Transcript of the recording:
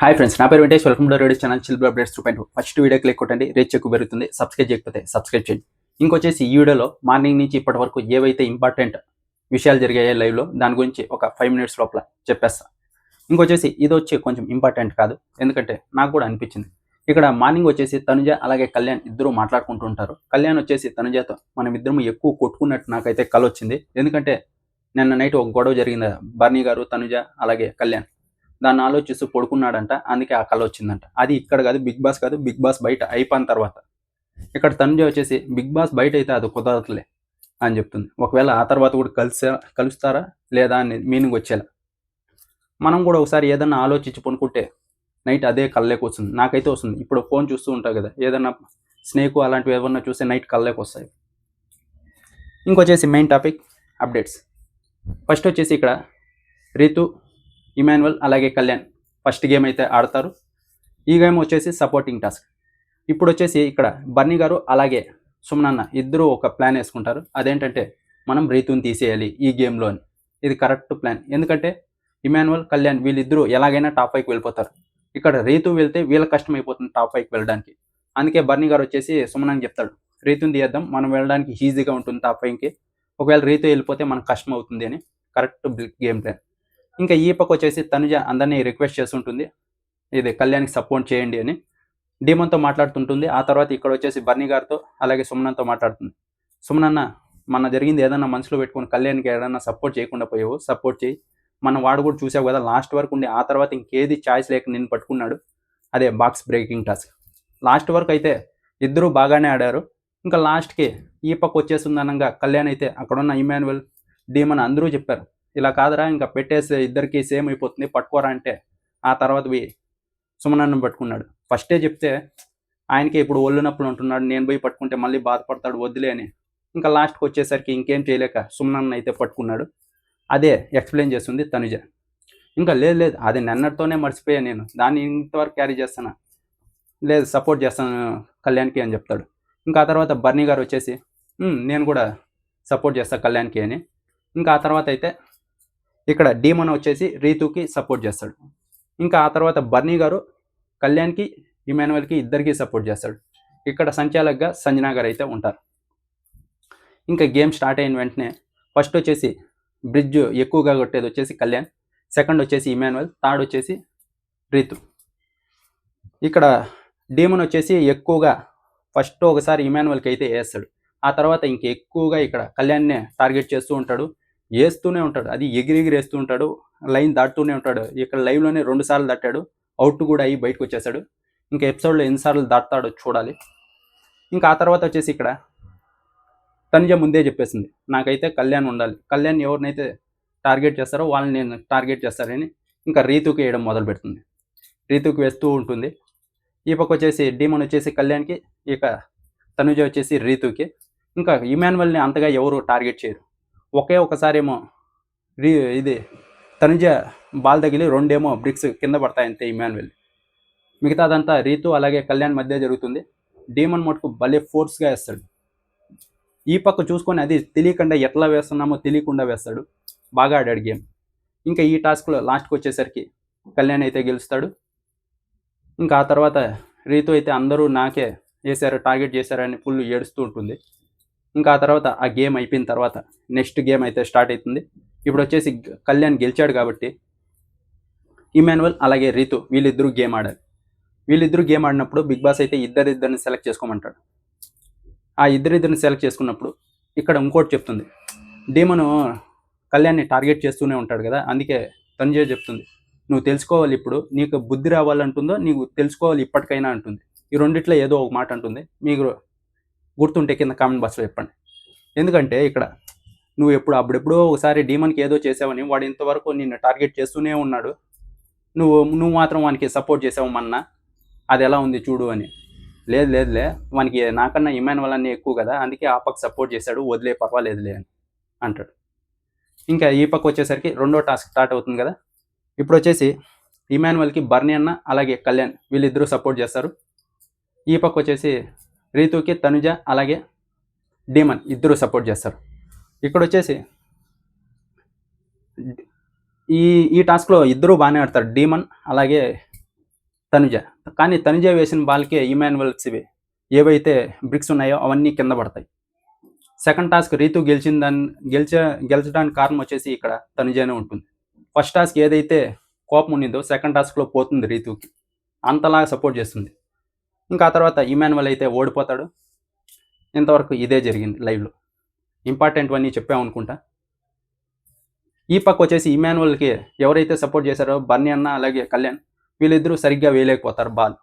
Hi friends, నా పేరు Venkatesh. Welcome to radio channel chill updates 2.2. First video click కొట్టండి, reach ఎక్కువ పెరుగుతుంది. సబ్స్క్రైబ్ చేయకపోతే సబ్స్క్రైబ్ చేయండి. ఇంకొచ్చేసి ఈ వీడియోలో మార్నింగ్ నుంచి ఇప్పటి వరకు ఏవైతే ఇంపార్టెంట్ విషయాలు జరిగాయో లైవ్లో దాని గురించి ఒక 5 minutes లోపల చెప్పేస్తా. ఇంకొచ్చేసి ఇది వచ్చి కొంచెం ఇంపార్టెంట్ కాదు, ఎందుకంటే నాకు కూడా అనిపించింది. ఇక్కడ మార్నింగ్ వచ్చేసి తనుజ అలాగే కళ్యాణ్ ఇద్దరు మాట్లాడుకుంటూ ఉంటారు. కళ్యాణ్ వచ్చేసి తనుజతో మనం ఇద్దరం ఎక్కువ కొట్టుకున్నట్టు నాకైతే కల వచ్చింది. ఎందుకంటే నిన్న నైట్ ఒక గొడవ జరిగింది, బర్నీ గారు, తనుజ అలాగే కళ్యాణ్. దాన్ని ఆలోచిస్తూ పడుకున్నాడంట, అందుకే ఆ కళ వచ్చిందంట. అది ఇక్కడ కాదు, బిగ్ బాస్ కాదు, బిగ్ బాస్ బయట అయిపోయిన తర్వాత. ఇక్కడ తనుజ వచ్చేసి బిగ్ బాస్ బయట అయితే అది కుదరట్లే అని చెప్తుంది. ఒకవేళ ఆ తర్వాత కూడా కలుస్తారా లేదా అని మీనింగ్ వచ్చేలా మనం కూడా ఒకసారి ఏదన్నా ఆలోచించి పనుకుంటే నైట్ అదే కళ్ళలోకి వస్తుంది. నాకైతే వస్తుంది. ఇప్పుడు ఫోన్ చూస్తూ ఉంటావు కదా, ఏదన్నా స్నేక్ అలాంటివి ఏమన్నా చూస్తే నైట్ కళ్ళలోకి వస్తాయి. ఇంకొచ్చేసి మెయిన్ టాపిక్ అప్డేట్స్. ఫస్ట్ వచ్చేసి ఇక్కడ రీతు, ఇమాన్యువల్ అలాగే కళ్యాణ్ ఫస్ట్ గేమ్ అయితే ఆడతారు. ఈ గేమ్ వచ్చేసి సపోర్టింగ్ టాస్క్. ఇప్పుడు వచ్చేసి ఇక్కడ బర్నీ గారు అలాగే సుమనన్న ఇద్దరు ఒక ప్లాన్ వేసుకుంటారు. అదేంటంటే మనం రీతుని తీసేయాలి ఈ గేమ్లో అని. ఇది కరెక్ట్ ప్లాన్, ఎందుకంటే ఇమాన్యువల్, కళ్యాణ్ వీళ్ళిద్దరూ ఎలాగైనా టాప్ 5కి వెళ్ళిపోతారు. ఇక్కడ రీతు వెళ్తే వీళ్ళ కష్టం అయిపోతుంది టాప్ 5కి వెళ్ళడానికి. అందుకే బర్నీ గారు వచ్చేసి సుమనని చెప్తాడు, రీతుని తీద్దాం, మనం వెళ్ళడానికి ఈజీగా ఉంటుంది టాప్ 5కి. ఒకవేళ రీతు వెళ్ళిపోతే మనకు కష్టం అవుతుంది అని కరెక్ట్ గేమ్ ప్లాన్. ఇంకా ఈ పక్క వచ్చేసి తనుజ అందరినీ రిక్వెస్ట్ చేస్తుంటుంది, ఇది కళ్యాణ్కి సపోర్ట్ చేయండి అని. డీమన్తో మాట్లాడుతుంటుంది. ఆ తర్వాత ఇక్కడ వచ్చేసి బర్నీ గారితో అలాగే సుమనన్తో మాట్లాడుతుంది. సుమనన్న, మన జరిగింది ఏదన్నా మనసులో పెట్టుకుని కళ్యాణ్కి ఏదన్నా సపోర్ట్ చేయకుండా పోయావు, సపోర్ట్ చేయి. మన వాడు కూడా చూసావు కదా, లాస్ట్ వరకు ఉండి ఆ తర్వాత ఇంకేది ఛాయిస్ లేక నేను పట్టుకున్నాడు. అదే బాక్స్ బ్రేకింగ్ టాస్క్. లాస్ట్ వరకు అయితే ఇద్దరూ బాగానే ఆడారు. ఇంకా లాస్ట్కి ఈ పక్క వచ్చేస్తుందనగా కళ్యాణ్ అయితే అక్కడున్న ఇమాన్యువల్, డీమన్ అందరూ చెప్పారు, ఇలా కాదురా, ఇంకా పెట్టేసి ఇద్దరికి సేమ్ అయిపోతుంది, పట్టుకోరా అంటే ఆ తర్వాత సుమనన్ను పట్టుకున్నాడు. ఫస్టే చెప్తే ఆయనకి ఇప్పుడు ఒళ్ళు నొప్పులు ఉంటున్నాడు, నేను పోయి పట్టుకుంటే మళ్ళీ బాధపడతాడు, వద్దులే అని. ఇంకా లాస్ట్కి వచ్చేసరికి ఇంకేం చేయలేక సుమనన్ను అయితే పట్టుకున్నాడు. అదే ఎక్స్ప్లెయిన్ చేస్తుంది తనుజ. ఇంకా లేదు అది నిన్నటితోనే మర్చిపోయా, నేను దాన్ని ఇంతవరకు క్యారీ చేస్తాను, లేదు సపోర్ట్ చేస్తాను కళ్యాణ్కి అని చెప్తాడు. ఇంకా ఆ తర్వాత బర్నీ గారు వచ్చేసి నేను కూడా సపోర్ట్ చేస్తాను కళ్యాణ్కి అని. ఇంకా ఆ తర్వాత అయితే ఇక్కడ డీమన్ వచ్చేసి రీతుకి సపోర్ట్ చేస్తాడు. ఇంకా ఆ తర్వాత బర్నీ గారు కళ్యాణ్కి, ఇమాన్యువల్కి ఇద్దరికి సపోర్ట్ చేస్తాడు. ఇక్కడ సంచాలకుగా సంజనా గారు అయితే ఉంటారు. ఇంకా గేమ్ స్టార్ట్ అయిన వెంటనే ఫస్ట్ వచ్చేసి బ్రిడ్జ్ ఎక్కువగా కొట్టేది వచ్చేసి కళ్యాణ్, సెకండ్ వచ్చేసి ఇమాన్యువల్, థర్డ్ వచ్చేసి రీతు. ఇక్కడ డీమన్ వచ్చేసి ఎక్కువగా ఫస్ట్ ఒకసారి ఇమాన్యువల్కి అయితే వేస్తాడు. ఆ తర్వాత ఇంక ఎక్కువగా ఇక్కడ కళ్యాణ్నే టార్గెట్ చేస్తూ ఉంటాడు, వేస్తూనే ఉంటాడు. అది ఎగిరిగిరి వేస్తూ ఉంటాడు, లైన్ దాటుతూనే ఉంటాడు. ఇక్కడ లైవ్లోనే 2 సార్లు దాటాడు, అవుట్ కూడా అయ్యి బయటకు వచ్చేసాడు. ఇంకా ఎపిసోడ్లో ఎన్నిసార్లు దాటుతాడో చూడాలి. ఇంకా ఆ తర్వాత వచ్చేసి ఇక్కడ తనుజ ముందే చెప్పేసింది, నాకైతే కళ్యాణ్ ఉండాలి, కళ్యాణ్ ఎవరినైతే టార్గెట్ చేస్తారో వాళ్ళని నేను టార్గెట్ చేస్తారని. ఇంకా రీతుకి వేయడం మొదలు పెడుతుంది, రీతుకి వేస్తూ ఉంటుంది. ఈ పక్క వచ్చేసి డీమన్ వచ్చేసి కళ్యాణ్కి, ఇక తనుజ వచ్చేసి రీతుకి. ఇంకా ఇమాన్యువల్ని అంతగా ఎవరు టార్గెట్ చేయరు. ఒకసారి ఏమో ఇది తనుజ బాల్ తగిలి 2 ఏమో బ్రిక్స్ కింద పడతాయంతే ఇమాన్యువల్. మిగతాదంతా రీతు అలాగే కళ్యాణ్ మధ్య జరుగుతుంది. డీమన్ మటుకు భలే ఫోర్స్గా వేస్తాడు. ఈ పక్క చూసుకొని అది తెలియకుండా ఎట్లా వేస్తున్నామో తెలియకుండా వేస్తాడు. బాగా ఆడాడు గేమ్. ఇంకా ఈ టాస్క్లో లాస్ట్కి వచ్చేసరికి కళ్యాణ్ అయితే గెలుస్తాడు. ఇంకా ఆ తర్వాత రీతు అయితే అందరూ నాకే వేశారు, టార్గెట్ చేశారని ఫుల్ ఏడుస్తూ ఉంటుంది. ఇంకా ఆ తర్వాత ఆ గేమ్ అయిపోయిన తర్వాత నెక్స్ట్ గేమ్ అయితే స్టార్ట్ అవుతుంది. ఇప్పుడు వచ్చేసి కళ్యాణ్ గెలిచాడు కాబట్టి ఇమాన్యువల్ అలాగే రీతు వీళ్ళిద్దరూ గేమ్ ఆడారు. వీళ్ళిద్దరూ గేమ్ ఆడినప్పుడు బిగ్ బాస్ అయితే ఇద్దరిని సెలెక్ట్ చేసుకోమంటాడు. ఆ ఇద్దరిని సెలెక్ట్ చేసుకున్నప్పుడు ఇక్కడ ఇంకోటి చెప్తుంది, డీమను కళ్యాణ్ని టార్గెట్ చేస్తూనే ఉంటాడు కదా, అందుకే తనుజ చెప్తుంది, నువ్వు తెలుసుకోవాలి, ఇప్పుడు నీకు బుద్ధి రావాలంటుందో నీకు తెలుసుకోవాలి ఇప్పటికైనా అంటుంది. ఈ రెండిట్లో ఏదో ఒక మాట అంటుంది, మీకు గుర్తుంటే కింద కామెంట్ బాక్స్లో చెప్పండి. ఎందుకంటే ఇక్కడ నువ్వు అప్పుడెప్పుడో ఒకసారి డీమన్కి ఏదో చేసావని వాడు ఇంతవరకు నిన్ను టార్గెట్ చేస్తూనే ఉన్నాడు, నువ్వు మాత్రం వానికి సపోర్ట్ చేసావు మొన్న, అది ఎలా ఉంది చూడు అని. లేదులే, వానికి నాకన్నా ఇమాన్యువల్ అన్నీ ఎక్కువ కదా, అందుకే ఆ పక్క సపోర్ట్ చేశాడు, వదిలే పర్వాలేదులే అని అంటాడు. ఇంకా ఈ పక్క వచ్చేసరికి రెండో టాస్క్ స్టార్ట్ అవుతుంది కదా. ఇప్పుడు వచ్చేసి ఇమాన్యువల్కి బర్నీ అన్న అలాగే కళ్యాణ్ వీళ్ళిద్దరూ సపోర్ట్ చేస్తారు. ఈ పక్క వచ్చేసి రీతుకి తనుజ అలాగే డీమన్ ఇద్దరు సపోర్ట్ చేస్తారు. ఇక్కడ వచ్చేసి ఈ టాస్క్లో ఇద్దరూ బాగానే ఆడతారు, డీమన్ అలాగే తనుజ. కానీ తనుజ వేసిన బాల్కే ఇమాన్యువల్స్ ఏవైతే బ్రిక్స్ ఉన్నాయో అవన్నీ కింద పడతాయి. సెకండ్ టాస్క్ రీతు గెలిచడానికి కారణం వచ్చేసి ఇక్కడ తనుజనే ఉంటుంది. ఫస్ట్ టాస్క్ ఏదైతే కోపం ఉన్నిందో సెకండ్ టాస్క్లో పోతుంది రీతుకి, అంతలాగా సపోర్ట్ చేస్తుంది. ఇంకా ఆ తర్వాత ఇమాన్యువల్ అయితే ఓడిపోతాడు. ఇంతవరకు ఇదే జరిగింది లైవ్లో. ఇంపార్టెంట్ అన్నీ చెప్పామనుకుంటా. ఈ పక్క వచ్చేసి ఇమాన్యువల్కి ఎవరైతే సపోర్ట్ చేశారో బన్నీ అన్న అలాగే కళ్యాణ్, వీళ్ళిద్దరూ సరిగ్గా వేయలేకపోతారు బాల్.